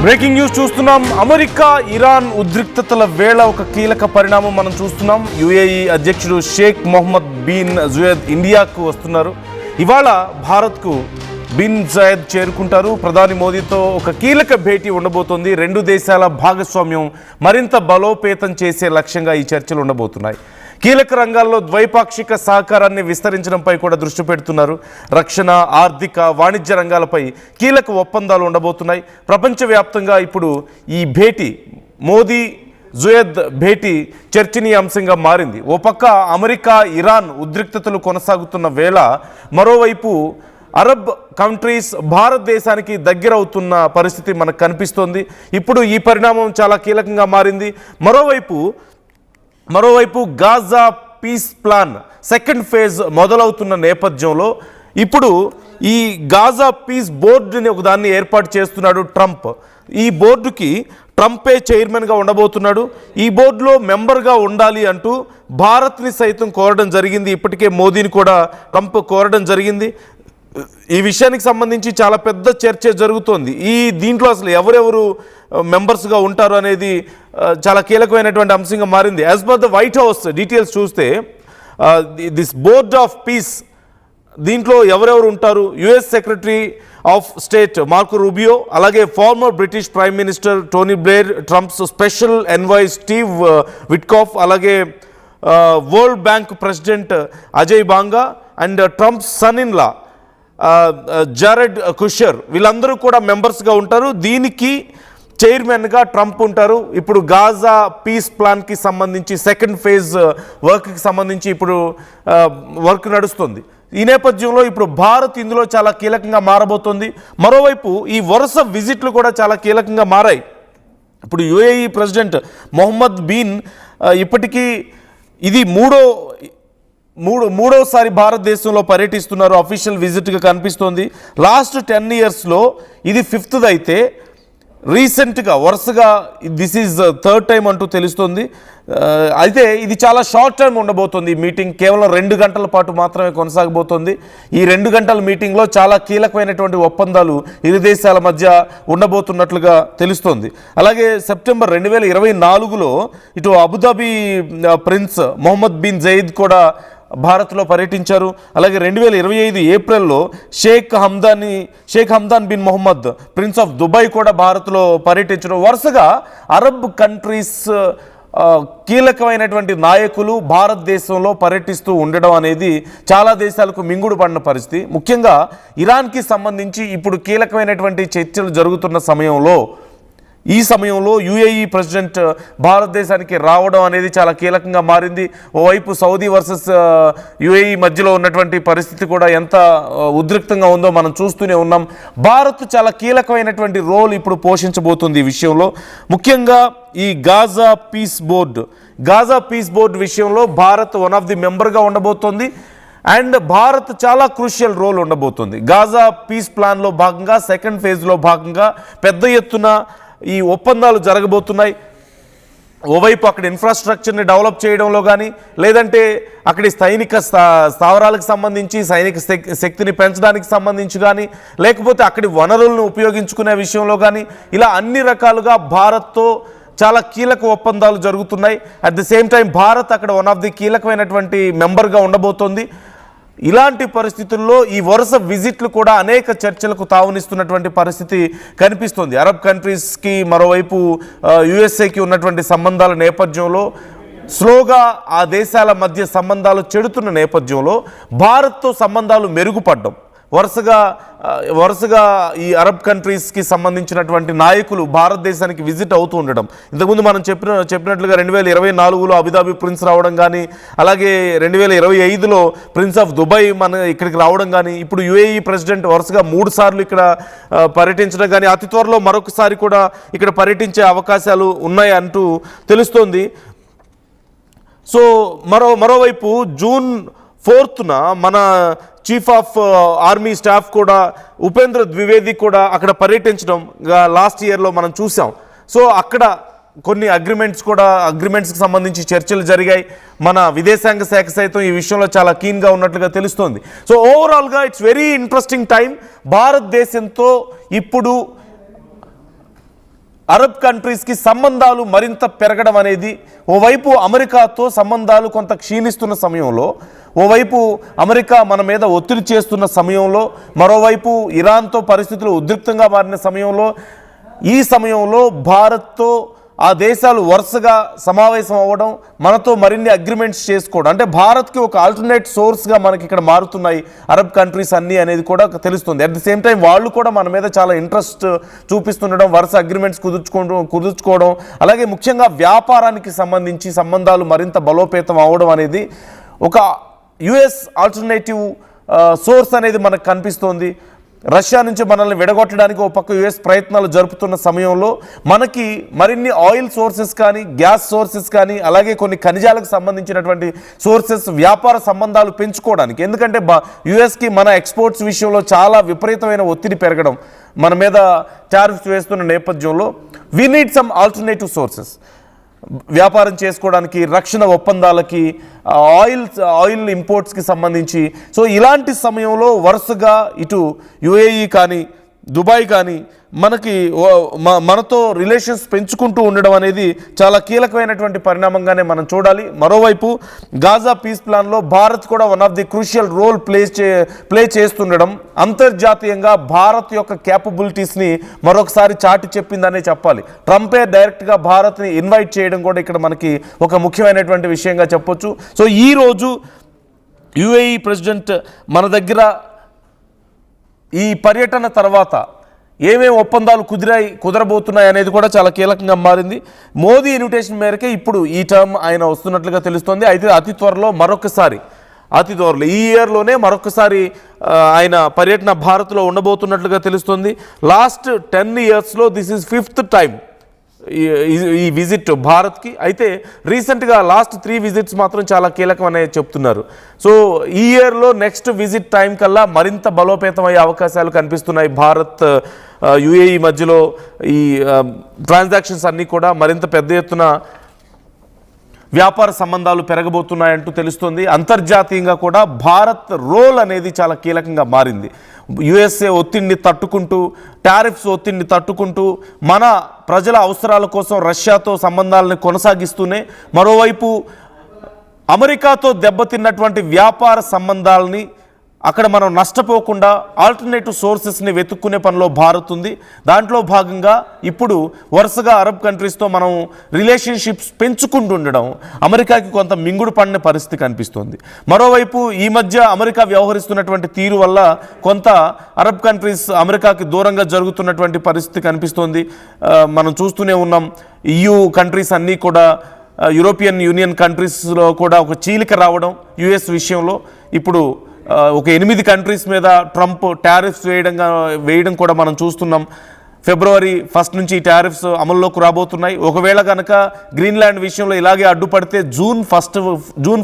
Breaking news చూస్తున్నాం. America Iran ఉద్రిక్తతల వేళ ఒక కీలక పరిణామం మనం చూస్తున్నాం. యుఏఈ అధ్యక్షుడు షేక్ మొహమ్మద్ బిన్ జయద్ ఇండియాకు వస్తున్నారు. ఇవాళ భారత్కు బిన్ జయద్ చేరుకుంటారు. ప్రధాని మోదీతో ఒక కీలక భేటీ ఉండబోతోంది. రెండు దేశాల భాగస్వామ్యం మరింత బలోపేతం చేసే లక్ష్యంగా ఈ చర్చలు ఉండబోతున్నాయి. కీలక రంగాల్లో ద్వైపాక్షిక సహకారాన్ని విస్తరించడంపై కూడా దృష్టి పెడుతున్నారు. రక్షణ, ఆర్థిక, వాణిజ్య రంగాలపై కీలక ఒప్పందాలు ఉండబోతున్నాయి. ప్రపంచవ్యాప్తంగా ఇప్పుడు ఈ భేటీ, మోదీ జయద్ భేటీ చర్చనీయాంశంగా మారింది. ఓ పక్క అమెరికా ఇరాన్ ఉద్రిక్తతలు కొనసాగుతున్న వేళ, మరోవైపు అరబ్ కంట్రీస్ భారతదేశానికి దగ్గరవుతున్న పరిస్థితి మనకు కనిపిస్తోంది. ఇప్పుడు ఈ పరిణామం చాలా కీలకంగా మారింది. మరోవైపు Gaza peace plan second phase మొదలవుతున్న నేపథ్యంలో ఇప్పుడు ఈ గాజా పీస్ బోర్డుని ఒకదాన్ని ఏర్పాటు చేస్తున్నాడు ట్రంప్. ఈ బోర్డుకి ట్రంపే చైర్మన్గా ఉండబోతున్నాడు. ఈ బోర్డులో మెంబర్గా ఉండాలి అంటూ భారత్ని సైతం కోరడం జరిగింది. ఇప్పటికే మోదీని కూడా ట్రంప్ కోరడం జరిగింది. ఈ విషయానికి సంబంధించి చాలా పెద్ద చర్చ జరుగుతోంది. దీంట్లో అసలు ఎవరెవరు మెంబర్స్గా ఉంటారు అనేది చాలా కీలకమైనటువంటి అంశంగా మారింది. As per the White House details చూస్తే దిస్ బోర్డ్ ఆఫ్ పీస్, దీంట్లో ఎవరెవరు ఉంటారు? US secretary of state Marco Rubio, అలాగే former British prime minister Tony Blair, Trump's special envoy Steve Witkoff, అలాగే World Bank president Ajay Banga and Trump's son in law Jared Kushner, వీళ్ళందరూ కూడా మెంబర్స్గా ఉంటారు. దీనికి చైర్మన్గా ట్రంప్ ఉంటారు. ఇప్పుడు గాజా పీస్ ప్లాన్కి సంబంధించి సెకండ్ ఫేజ్ వర్క్కి సంబంధించి ఇప్పుడు వర్క్ నడుస్తుంది. ఈ నేపథ్యంలో ఇప్పుడు భారత్ ఇందులో చాలా కీలకంగా మారబోతోంది. మరోవైపు ఈ వరుస విజిట్లు కూడా చాలా కీలకంగా మారాయి. ఇప్పుడు యుఏఈ ప్రెసిడెంట్ మొహమ్మద్ బిన్ ఇప్పటికీ ఇది మూడోసారి భారతదేశంలో పర్యటిస్తున్నారు. అఫీషియల్ విజిట్గా కనిపిస్తోంది. లాస్ట్ 10 yearsలో ఇది 5th అయితే రీసెంట్గా వరుసగా దిస్ ఈజ్ థర్డ్ టైం అంటూ తెలుస్తుంది. అయితే ఇది చాలా షార్ట్ టర్మ్ ఉండబోతుంది. ఈ మీటింగ్ కేవలం 2 గంటల పాటు మాత్రమే కొనసాగబోతోంది. ఈ 2 గంటల మీటింగ్లో చాలా కీలకమైనటువంటి ఒప్పందాలు ఇరు దేశాల మధ్య ఉండబోతున్నట్లుగా తెలుస్తోంది. అలాగే సెప్టెంబర్ 2024లో ఇటు Abu Dhabi prince Mohammed bin Zayed కూడా భారత్లో పర్యటించారు. అలాగే 2025 ఏప్రిల్లో Sheikh Hamdan bin Mohammed prince of Dubai కూడా భారత్లో పర్యటించడం. వరుసగా అరబ్ కంట్రీస్ కీలకమైనటువంటి నాయకులు భారతదేశంలో పర్యటిస్తూ ఉండడం అనేది చాలా దేశాలకు మింగుడు పడిన పరిస్థితి. ముఖ్యంగా ఇరాన్కి సంబంధించి ఇప్పుడు కీలకమైనటువంటి చర్చలు జరుగుతున్న ఈ సమయంలో యుఏఈ ప్రెసిడెంట్ భారతదేశానికి రావడం అనేది చాలా కీలకంగా మారింది. ఓవైపు సౌదీ వర్సెస్ యుఏఈ మధ్యలో ఉన్నటువంటి పరిస్థితి కూడా ఎంత ఉద్రిక్తంగా ఉందో మనం చూస్తూనే ఉన్నాం. భారత్ చాలా కీలకమైనటువంటి రోల్ ఇప్పుడు పోషించబోతుంది ఈ విషయంలో. ముఖ్యంగా ఈ గాజా పీస్ బోర్డు విషయంలో భారత్ వన్ ఆఫ్ ది మెంబర్గా ఉండబోతోంది. అండ్ భారత్ చాలా క్రూషియల్ రోల్ ఉండబోతుంది. గాజా పీస్ ప్లాన్లో భాగంగా సెకండ్ ఫేజ్లో భాగంగా పెద్ద ఎత్తున ఈ ఒప్పందాలు జరగబోతున్నాయి. ఓవైపు అక్కడ ఇన్ఫ్రాస్ట్రక్చర్ని డెవలప్ చేయడంలో కానీ, లేదంటే అక్కడి సైనిక స్థావరాలకు సంబంధించి సైనిక శక్తిని పెంచడానికి సంబంధించి కానీ, లేకపోతే అక్కడి వనరులను ఉపయోగించుకునే విషయంలో కానీ, ఇలా అన్ని రకాలుగా భారత్తో చాలా కీలక ఒప్పందాలు జరుగుతున్నాయి. At the same time Bharat అక్కడ వన్ ఆఫ్ ది కీలకమైనటువంటి మెంబర్గా ఉండబోతోంది. ఇలాంటి పరిస్థితుల్లో ఈ వరుస విజిట్లు కూడా అనేక చర్చలకు తావునిస్తున్నటువంటి పరిస్థితి కనిపిస్తుంది. అరబ్ కంట్రీస్కి, మరోవైపు యుఎస్ఏకి ఉన్నటువంటి సంబంధాల నేపథ్యంలో స్లోగా ఆ దేశాల మధ్య సంబంధాలు చెడుతున్న నేపథ్యంలో భారత్తో సంబంధాలు మెరుగుపడ్డం, వరుసగా ఈ అరబ్ కంట్రీస్కి సంబంధించినటువంటి నాయకులు భారతదేశానికి విజిట్ అవుతూ ఉండడం. ఇంతకుముందు మనం చెప్పినట్లుగా 2024లో అబుదాబి ప్రిన్స్ రావడం కానీ, అలాగే 2025లో ప్రిన్స్ ఆఫ్ దుబాయ్ ఇక్కడికి రావడం కానీ, ఇప్పుడు యుఏఈ ప్రెసిడెంట్ వరుసగా 3 సార్లు ఇక్కడ పర్యటించడం కానీ, అతి త్వరలో మరొకసారి కూడా ఇక్కడ పర్యటించే అవకాశాలు ఉన్నాయి అంటూ తెలుస్తోంది. సో మరోవైపు జూన్ 4న మన చీఫ్ ఆఫ్ ఆర్మీ స్టాఫ్ కూడా ఉపేంద్ర ద్వివేది కూడా అక్కడ పర్యటించడం లాస్ట్ ఇయర్లో మనం చూసాం. సో అక్కడ కొన్ని అగ్రిమెంట్స్కి సంబంధించి చర్చలు జరిగాయి. మన విదేశాంగ శాఖ సైతం ఈ విషయంలో చాలా కీన్గా ఉన్నట్లుగా తెలుస్తోంది. సో ఓవరాల్గా ఇట్స్ వెరీ ఇంట్రెస్టింగ్ టైం. భారతదేశంతో ఇప్పుడు అరబ్ కంట్రీస్కి సంబంధాలు మరింత పెరగడం అనేది, ఓవైపు అమెరికాతో సంబంధాలు కొంత క్షీణిస్తున్న సమయంలో, ఓవైపు అమెరికా మన మీద ఒత్తిడి చేస్తున్న సమయంలో, మరోవైపు ఇరాన్తో పరిస్థితులు ఉద్రిక్తంగా మారిన సమయంలో, ఈ సమయంలో భారత్తో ఆ దేశాలు వరుసగా సమావేశం అవ్వడం, మనతో మరిన్ని అగ్రిమెంట్స్ చేసుకోవడం, అంటే భారత్కి ఒక ఆల్టర్నేట్ సోర్స్గా మనకి ఇక్కడ మారుతున్నాయి అరబ్ కంట్రీస్ అన్నీ అనేది కూడా తెలుస్తుంది. అట్ ది సేమ్ టైం వాళ్ళు కూడా మన మీద చాలా ఇంట్రెస్ట్ చూపిస్తుండడం, వరుస అగ్రిమెంట్స్ కుదుర్చుకోవడం, అలాగే ముఖ్యంగా వ్యాపారానికి సంబంధించి సంబంధాలు మరింత బలోపేతం అవ్వడం అనేది ఒక యుఎస్ ఆల్టర్నేటివ్ సోర్స్ అనేది మనకు కనిపిస్తోంది. రష్యా నుంచి మనల్ని విడగొట్టడానికి ఒక పక్క యుఎస్ ప్రయత్నాలు జరుపుతున్న సమయంలో మనకి మరిన్ని ఆయిల్ సోర్సెస్ కానీ, గ్యాస్ సోర్సెస్ కానీ, అలాగే కొన్ని ఖనిజాలకు సంబంధించినటువంటి సోర్సెస్, వ్యాపార సంబంధాలు పెంచుకోవడానికి, ఎందుకంటే యుఎస్కి మన ఎక్స్పోర్ట్స్ విషయంలో చాలా విపరీతమైన ఒత్తిడి పెరగడం, మన మీద టారిఫ్స్ వేస్తున్న నేపథ్యంలో we need some alternative sources. వ్యాపారం చేసుకోవడానికి, రక్షణ ఒప్పందాలకి, ఆయిల్ ఇంపోర్ట్స్కి సంబంధించి. సో ఇలాంటి సమయంలో వరుసగా ఇటు యుఏఈ కానీ, దుబాయ్ కానీ మనతో రిలేషన్స్ పెంచుకుంటూ ఉండడం అనేది చాలా కీలకమైనటువంటి పరిణామంగానే మనం చూడాలి. మరోవైపు గాజా పీస్ ప్లాన్లో భారత్ కూడా one of the crucial role play చేస్తుండడం అంతర్జాతీయంగా భారత్ యొక్క క్యాపబిలిటీస్ని మరొకసారి చాటి చెప్పిందనే చెప్పాలి. ట్రంపే డైరెక్ట్గా భారత్ని ఇన్వైట్ చేయడం కూడా ఇక్కడ మనకి ఒక ముఖ్యమైనటువంటి విషయంగా చెప్పొచ్చు. సో ఈరోజు యుఏఈ ప్రెసిడెంట్ మన దగ్గర ఈ పర్యటన తర్వాత ఏమేమి ఒప్పందాలు కుదరబోతున్నాయి అనేది కూడా చాలా కీలకంగా మారింది. మోదీ ఇన్విటేషన్ మేరకే ఇప్పుడు ఈ టర్మ్ ఆయన వస్తున్నట్లుగా తెలుస్తోంది. అయితే అతి త్వరలో ఈ ఇయర్లోనే మరొకసారి ఆయన పర్యటన భారత్లో ఉండబోతున్నట్లుగా తెలుస్తుంది. లాస్ట్ 10 yearsలో దిస్ ఈజ్ 5th టైం ఈ విజిట్ భారత్కి. అయితే రీసెంట్గా లాస్ట్ 3 visits మాత్రం చాలా కీలకం అనేది చెప్తున్నారు. సో ఈ ఇయర్లో నెక్స్ట్ విజిట్ టైం కల్లా మరింత బలోపేతమయ్యే అవకాశాలు కనిపిస్తున్నాయి. భారత్ యుఏఈ మధ్యలో ఈ ట్రాన్సాక్షన్స్ అన్నీ కూడా మరింత పెద్ద ఎత్తున వ్యాపార సంబంధాలు పెరగబోతున్నాయంటూ తెలుస్తుంది. అంతర్జాతీయంగా కూడా భారత్ రోల్ అనేది చాలా కీలకంగా మారింది. యుఎస్ఏ ఒత్తిడిని తట్టుకుంటూ, టారిఫ్స్ ఒత్తిడిని తట్టుకుంటూ, మన ప్రజల అవసరాల కోసం రష్యాతో సంబంధాలను కొనసాగిస్తూనే, మరోవైపు అమెరికాతో దెబ్బతిన్నటువంటి వ్యాపార సంబంధాలని అక్కడ మనం నష్టపోకుండా ఆల్టర్నేటివ్ సోర్సెస్ని వెతుక్కునే పనిలో భారత్ ఉంది. దాంట్లో భాగంగా ఇప్పుడు వరుసగా అరబ్ కంట్రీస్తో మనం రిలేషన్షిప్స్ పెంచుకుంటూ ఉండడం అమెరికాకి కొంత మింగుడు పడిన పరిస్థితి కనిపిస్తుంది. మరోవైపు ఈ మధ్య అమెరికా వ్యవహరిస్తున్నటువంటి తీరు వల్ల కొంత అరబ్ కంట్రీస్ అమెరికాకి దూరంగా జరుగుతున్నటువంటి పరిస్థితి కనిపిస్తోంది. మనం చూస్తూనే ఉన్నాం. EU కంట్రీస్ అన్నీ కూడా, యూరోపియన్ యూనియన్ కంట్రీస్లో కూడా ఒక చీలిక రావడం యుఎస్ విషయంలో. ఇప్పుడు ఒక 8 కంట్రీస్ మీద ట్రంప్ టారిఫ్స్ వేయడం కూడా మనం చూస్తున్నాం. February 1 నుంచి ఈ టారిఫ్స్ అమల్లోకి రాబోతున్నాయి. ఒకవేళ కనుక గ్రీన్లాండ్ విషయంలో ఇలాగే అడ్డుపడితే జూన్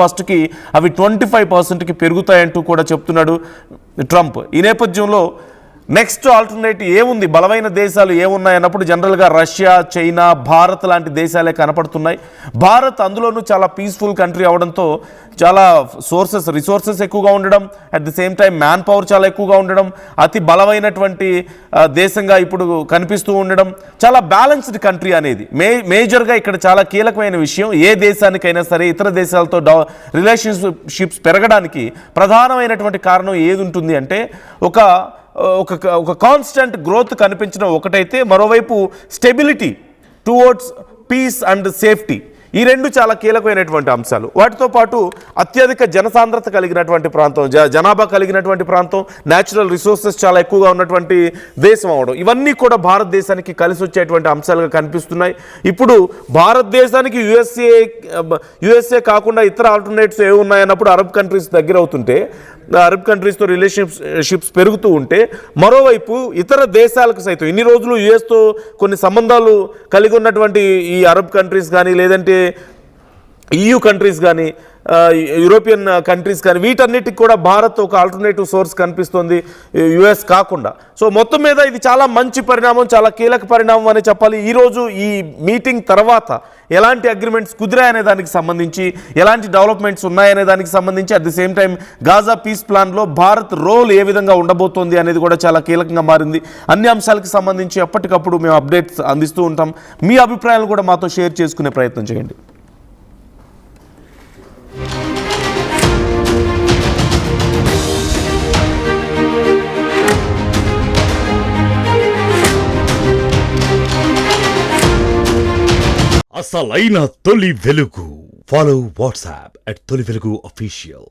1కి అవి 25%కి పెరుగుతాయంటూ కూడా చెప్తున్నాడు ట్రంప్. ఈ నేపథ్యంలో నెక్స్ట్ ఆల్టర్నేటివ్ ఏముంది, బలమైన దేశాలు ఏమున్నాయన్నప్పుడు జనరల్గా రష్యా, చైనా, భారత్ లాంటి దేశాలే కనపడుతున్నాయి. భారత్ అందులోనూ చాలా పీస్ఫుల్ కంట్రీ అవడంతో చాలా రిసోర్సెస్ ఎక్కువగా ఉండడం, at the same time man power చాలా ఎక్కువగా ఉండడం, అతి బలమైనటువంటి దేశంగా ఇప్పుడు కనిపిస్తూ ఉండడం, చాలా బ్యాలెన్స్డ్ కంట్రీ అనేది మేజర్గా ఇక్కడ చాలా కీలకమైన విషయం. ఏ దేశానికైనా సరే ఇతర దేశాలతో రిలేషన్షిప్స్ పెరగడానికి ప్రధానమైనటువంటి కారణం ఏది ఉంటుంది అంటే ఒక కాన్స్టెంట్ గ్రోత్ కనిపించడం ఒకటైతే, మరోవైపు stability towards peace and safety, ఈ రెండు చాలా కీలకమైనటువంటి అంశాలు. వాటితో పాటు అత్యధిక జనసాంద్రత కలిగినటువంటి ప్రాంతం, జనాభా కలిగినటువంటి ప్రాంతం, న్యాచురల్ రిసోర్సెస్ చాలా ఎక్కువగా ఉన్నటువంటి దేశం అవడం, ఇవన్నీ కూడా భారతదేశానికి కలిసి వచ్చేటువంటి అంశాలుగా కనిపిస్తున్నాయి. ఇప్పుడు భారతదేశానికి యుఎస్ఏ కాకుండా ఇతర ఆల్టర్నేటివ్స్ ఏమి ఉన్నాయన్నప్పుడు అరబ్ కంట్రీస్ దగ్గర అవుతుంటే, అరబ్ కంట్రీస్తో రిలేషన్షిప్స్ పెరుగుతూ ఉంటే, మరోవైపు ఇతర దేశాలకు సైతం ఇన్ని రోజులు యుఎస్తో కొన్ని సంబంధాలు కలిగి ఉన్నటువంటి ఈ అరబ్ కంట్రీస్ కానీ, లేదంటే EU కంట్రీస్ కానీ యూరోపియన్ కంట్రీస్ కానీ వీటన్నిటికి కూడా భారత్ ఒక ఆల్టర్నేటివ్ సోర్స్ కనిపిస్తుంది, యుఎస్ కాకుండా. సో మొత్తం మీద ఇది చాలా మంచి పరిణామం, చాలా కీలక పరిణామం అని చెప్పాలి. ఈరోజు ఈ మీటింగ్ తర్వాత ఎలాంటి అగ్రిమెంట్స్ కుదిరాయనే దానికి సంబంధించి, ఎలాంటి డెవలప్మెంట్స్ ఉన్నాయనే దానికి సంబంధించి, at the same time Gaza piece ప్లాన్లో భారత్ రోల్ ఏ విధంగా ఉండబోతోంది అనేది కూడా చాలా కీలకంగా మారింది. అన్ని అంశాలకు సంబంధించి ఎప్పటికప్పుడు మేము అప్డేట్స్ అందిస్తూ ఉంటాం. మీ అభిప్రాయాలు కూడా మాతో షేర్ చేసుకునే ప్రయత్నం చేయండి. అసలైన తొలి వెలుగు. ఫాలో వాట్సాప్ @తొలి వెలుగు official.